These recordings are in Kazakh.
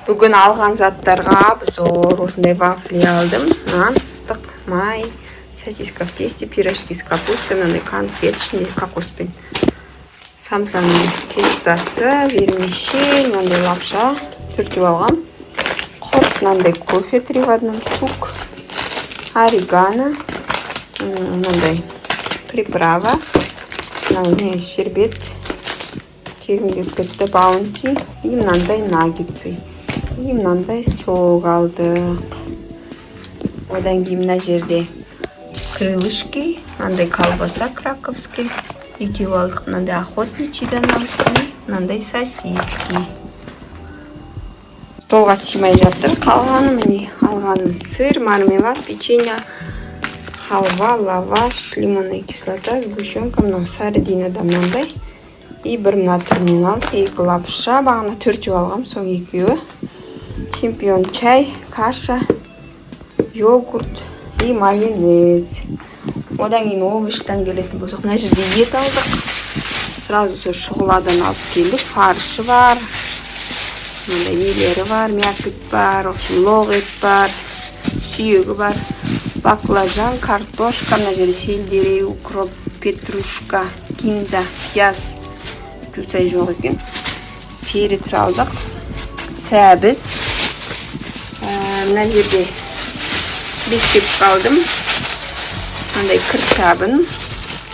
Бүгін алған заттарға обзор. Осындай вафли алдым. Нан, ыстық, май, сосиска в тесте, пирожки с капустой, мынандай конфет ішінде кокоспен. Самсаның тестасы, вермишель, мынандай лапша түртіп алғам. Құрт, мынандай кофе 3 в 1, сук, орегано, мынандай приправа, мынандай шербет, кегім кеп кетті, баунти, и мынандай наггетсы. И мынандай сок алдық. Одан кейін мына жерде крылышки, мынандай колбаса краковский. Екеу алдық, мынандай охотничийдан алдық, мынандай сосиски. Столға симай жатыр. Қалғаны міне алғаным сыр, мармелад, печенье, халва, лаваш, лимонная кислота, сгущенка, мынау сардинада мынандай. И бір мына түрінен алдық, 2 лапша, бағана 4 алғам, соң 2. Чемпион чай, каша, йогурт и майонез. Одан кейін овощтан келетін болсақ, мына жерде ет алдық. Сразу сол шұғыладан алып келдік. Фаршы бар, мындай нелері бар, мякоть бар, лоқ ет бар, сүйегі бар, баклажан, картошка, мына жерде сельдерей, укроп, петрушка, кинза, пияз, жусай жоқ екен. Перец алдық, сәбіз, мына жерде бисквит алдым. Мындай кір сабын,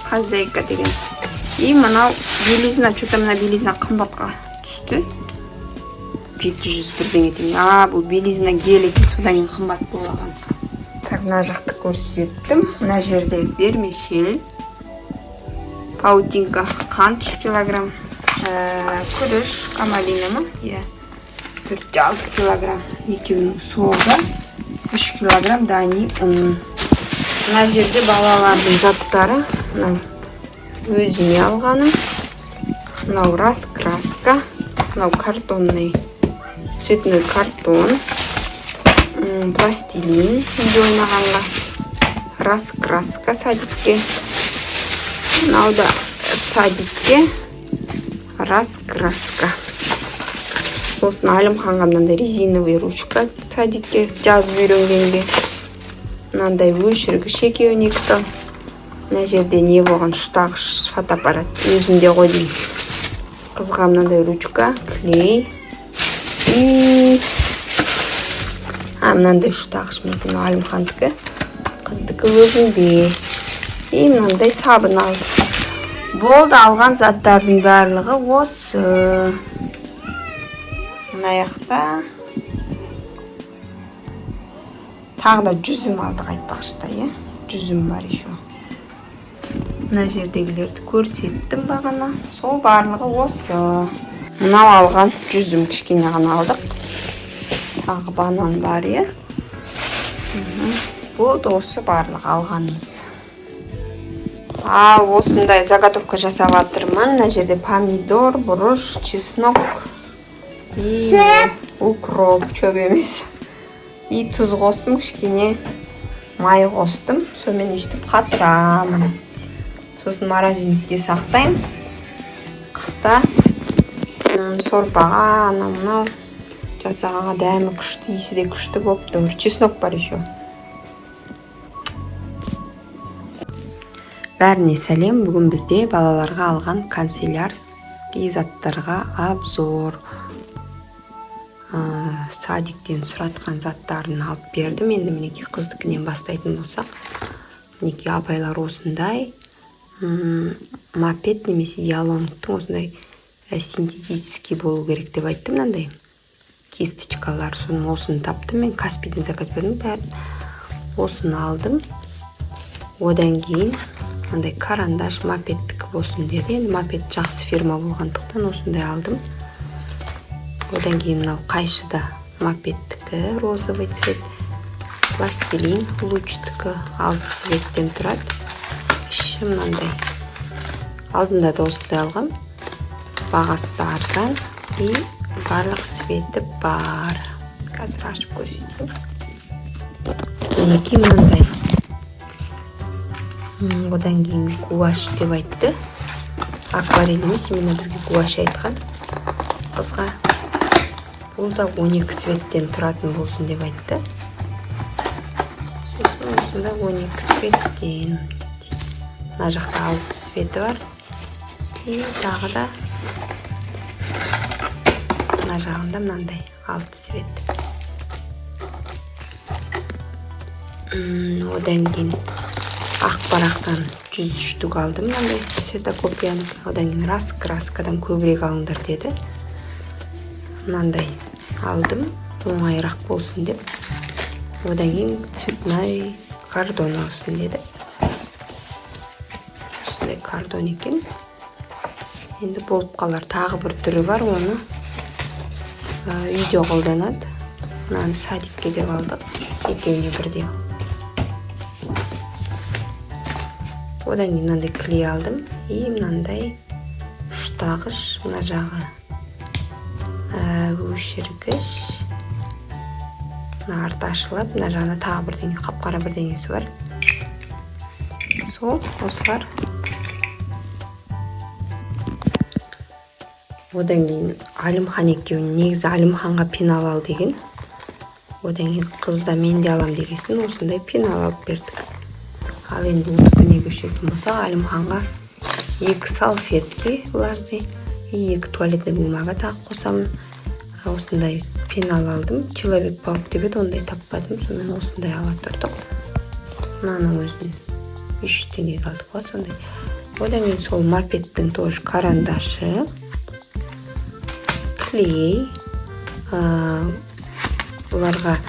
хозяйка деген. И мынау белизна, что-то мына белизна қымбатқа түсті. 700 бірден етем. Бұл белизна гель екен, содан кейін қымбат болған. Так, мына жақты көрсеттім. Мына жерде вермишель, паутинка, қант 3 килограмм, күріш, камалина ма? 4-6 килограмм, екеуінің соғы, 3 килограмм дани ұн. Мына жерде балалардың заттары, өзіме алғаным, мынау раскраска, мынау картонный, цветной картон, пластилин, үйде ойнағанға, раскраска садикке, мынау да садикке, раскраска. Сосын Әлімханға мынандай резиновый ручка садикке жазып үйренгенге. Мынандай өшіргіш екеуіне 2 тал. Мына жерде не болған ұштағыш фотоаппарат өзінде қойдым. Қызға мынандай ручка, клей. Мынандай ұштағыш мен Әлімхандікі, қыздікі өзінде. И мынандай сабын алды. Болды, алған заттардың барлығы осы. Аяқта тағы да жүзім алдық айтпақшыда, жүзім бар еще. Мына жердегілерді көрсеттім бағана. Сол барлығы осы. Мынау алған жүзім кішкене ғана алдық. Тағы банан бар, Болды, осы барлығы алғанымыз. Ал осындай заготовка жасап жатырмын. Мына жерде помидор, бұрыш, чеснок, и укроп, чөп емес. И тұз қостым, кішкене май қостым. Сомен ештіп қатырамын. Сосын морозильникте сақтаймын. Қыста сорпаға, анау жасағанға дәмі күшті, иісі де күшті болып тұр. Чеснок бар еще. Бәріне сәлем. Бүгін бізде балаларға алған канцелярский заттарға обзор. Садиктен сұратқан заттарын алып бердім. Енді мінеке қыздікінен бастайтын болсақ, мінеке абайлар осындай мопед немесе ялонгтың осындай синтетический болу керек деп айттым. Мынандай кисточкалар, соның осыны таптым. Мен Каспийден заказ бердім, бәрін осыны алдым. Одан кейін мындай карандаш мопедтікі болсын деді. Енді мопед жақсы фирма болғандықтан осындай алдым. Одан кейін мынау қайшыда мопедтікі, розовый цвет, пластилин, лучтікі 6 цветтен тұрады. Іші мынандай. Алдында да осындай алғам. Бағасы да арзан и барлық светі бар. Қазір ашып көрсетейін. Мінеки мынандай. Одан кейін гуаш деп айтты. Акварель емес, мені бізге гуаш айтқан. Қызға бұл да 12 светтен тұратын болсын деп айтты. Сосын осында 12 светтен. Мына жақта 6 светі бар. И тағы да мына жағында мынандай 6 свет. Одан кейін ақ парақтан 103 штук алдым, мынандай светокопияны. Одан кейін краскадан көбірек алыңдар деді. Мынандай алдым, оңайырақ болсын деп. Одан кейін цветной кардон алсын деді. Осындай кардон екен. Енді болып қалар. Тағы бір түрі бар, оны үйде қолданады. Мынаны садикке деп алдық. Екеуіне бірдей. Одан кейін мынандай клей алдым. И мынандай ұштағыш, мына жағы өшіргіш. Мына арты ашылады, мына жағында тағы бірдеңе, қап-қара бірдеңесі бар. Сол, осылар. Одан кейін Алимхан екеуін, негізі Алимханға пенал ал деген. Одан кейін қызда мен де алам дегесін, осындай пенал алып бердік. Ал енді өткіне көшетін болсақ, Алимханға 2 салфетки бұларды, 2 туалетный бумага тағы қосамын. Осындай пенал алдым. Человек-паук деп еді, ондай таппадым. Сонымен осындай ала тұрдық. Мынаның өзін 3 теңгеге алдық па, сондай. Одан кейін сол Марпеттің тоже карандашы, клей, бұларға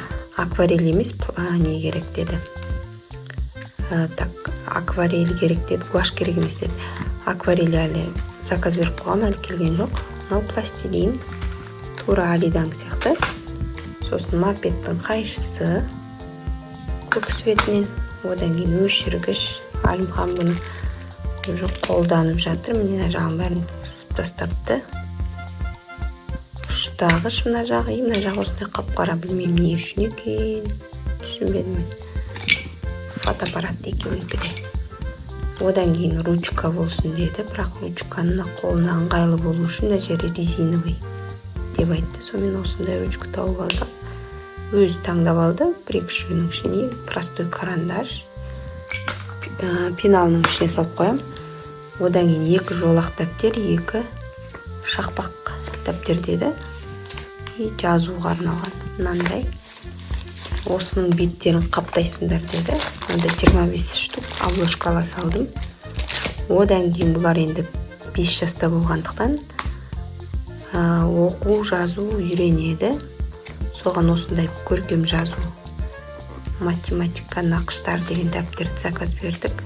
акварель емес, не керек деді. Так, акварель керек деді, гуаш керек емес деді. Акварель әлі заказ беріп қойғам, әлі келген жоқ. Мынау пластилин, тура Алидан сияқты. Сосын Марпеттің қайшысы, көк светінен. Одан кейін өшіргіш. Алимхан бұны уже қолданып жатыр. Міне жағын бәрін сызып тастапты. Ұштағыш мына жағы, мына жағы осындай қап-қара, білмеймін не үшін екен. Түсінбедім. Фотоаппарат екеуі де. Одан кейін ручка болсын деді, бірақ ручканы қолына ыңғайлы болу үшін мына жері резиновый деп айтты. Сонымен осындай ручка тауып алдық. Өзі таңдап алды. 1-2 жүйенің ішіне простой карандаш. Пеналының ішіне салып қоям. Одан кейін 2 жолақ дәптер, 2 шақпақ дәптер деді. И жазуға арналған. Мынандай. Осының беттерін қаптайсыңдар деді. Мынандай 25 штук обложкала салдым. Одан кейін бұлар енді 5 жаста болғандықтан оқу, жазу үйренеді. Соған осындай көркем жазу, математика, нақыштар деген дәптерді заказ бердік.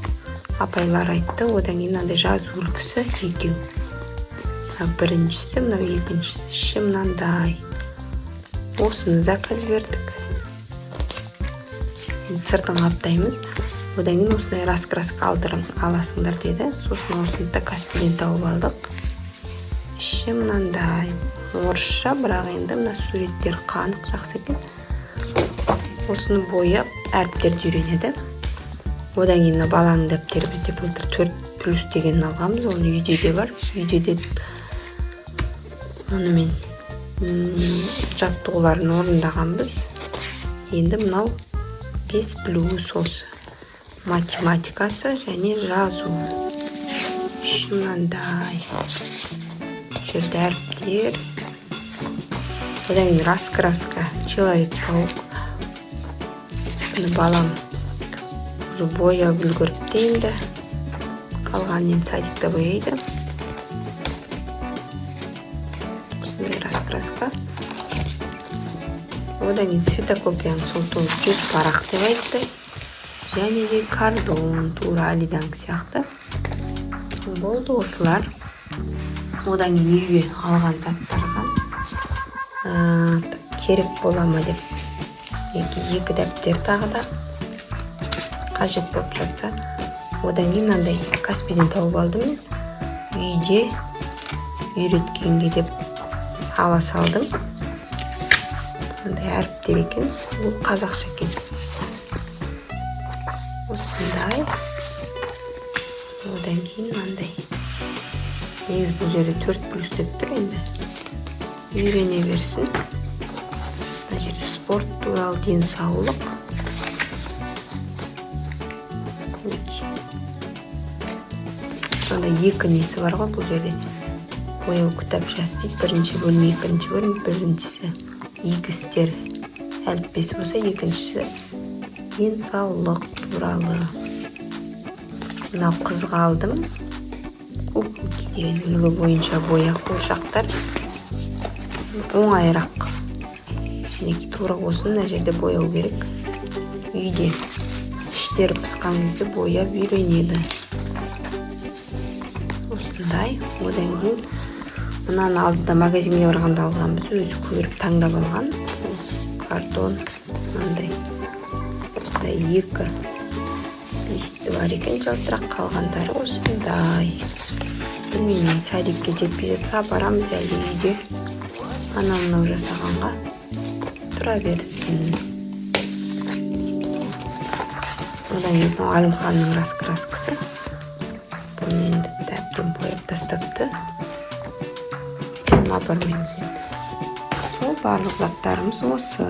Апайлар айтты. Одан кейін мынандай жазу үлгісі 2. Біріншісі, мынау екіншісі мынандай. Осыны заказ бердік. Сыртын қаптаймыз. Одан кейін осындай раскраска аласыңдар деді. Сосын осыны да Каспиден тауып алдық. Іші мынандай. Орысша, бірақ енді мына суреттер қанық, жақсы екен. Осыны бояп әріптерді үйренеді. Одан кейін баланың дәптері бізде былтыр 4+ деген алғанбыз. Оны үйде де бар. Үйде де онымен жаттығуларын орындағанбыз. Енді мынау 5+ осы математикасы және жазу. Мынандай. Жерде әріптер. Одан кейін раскраска, человек-паук. Балам уже бояп үлгіріпті енді. Қалған енді садикта бояйды. Осындай раскраска. Одан кейін светокопияның сол 100 парақ деп айтты. Және де кардон, тура Алидан сияқты. Болды осылар. Одан кейін үйге алған заттарға керек бола ма деп 2 дәптер тағы да қажет болып жатса. Одан кейін мынандай Каспиден тауып алдым. Үйде үйреткенге деп ала салдым. Мынандай әріптер екен. Бұл қазақша екен. Осындай. Одан кейін мынандай. Негіз бұл жерде 4+ деп тұр енді. Үйрене берсін. спорт туралы денсаулық. Сонда екі несі бар ғой бұл жерде. Бояу кітапшасы дейді. Бірінші бөлім, екінші бөлім. Біріншісі игі істер әліппесі болса, екіншісі денсаулық туралы. Мынау қызға алдым. Куколки деген үлгі бойынша бояқ қуыршақтар оңайырақ. Мінекей тура осыны мына жерде бояу керек. Үйде іштері пысқан кезде бояп үйренеді. Осындай. Одан кейін мынаны алдында магазинге барғанда алғанбыз, өзі көріп таңдап алған. Картон мынандай. Осындай екі листі бар екен, жалтырақ, қалғандары осындай. Білмеймін, садикке жетпей жатса барамыз әлде үйде анау жасағанға тұра берсін. Одан кейін Әлімханның раскраскасы. Бұны енді тәптен бояп тастапты. Бұны бармаймыз енді. Сол барлық заттарымыз осы.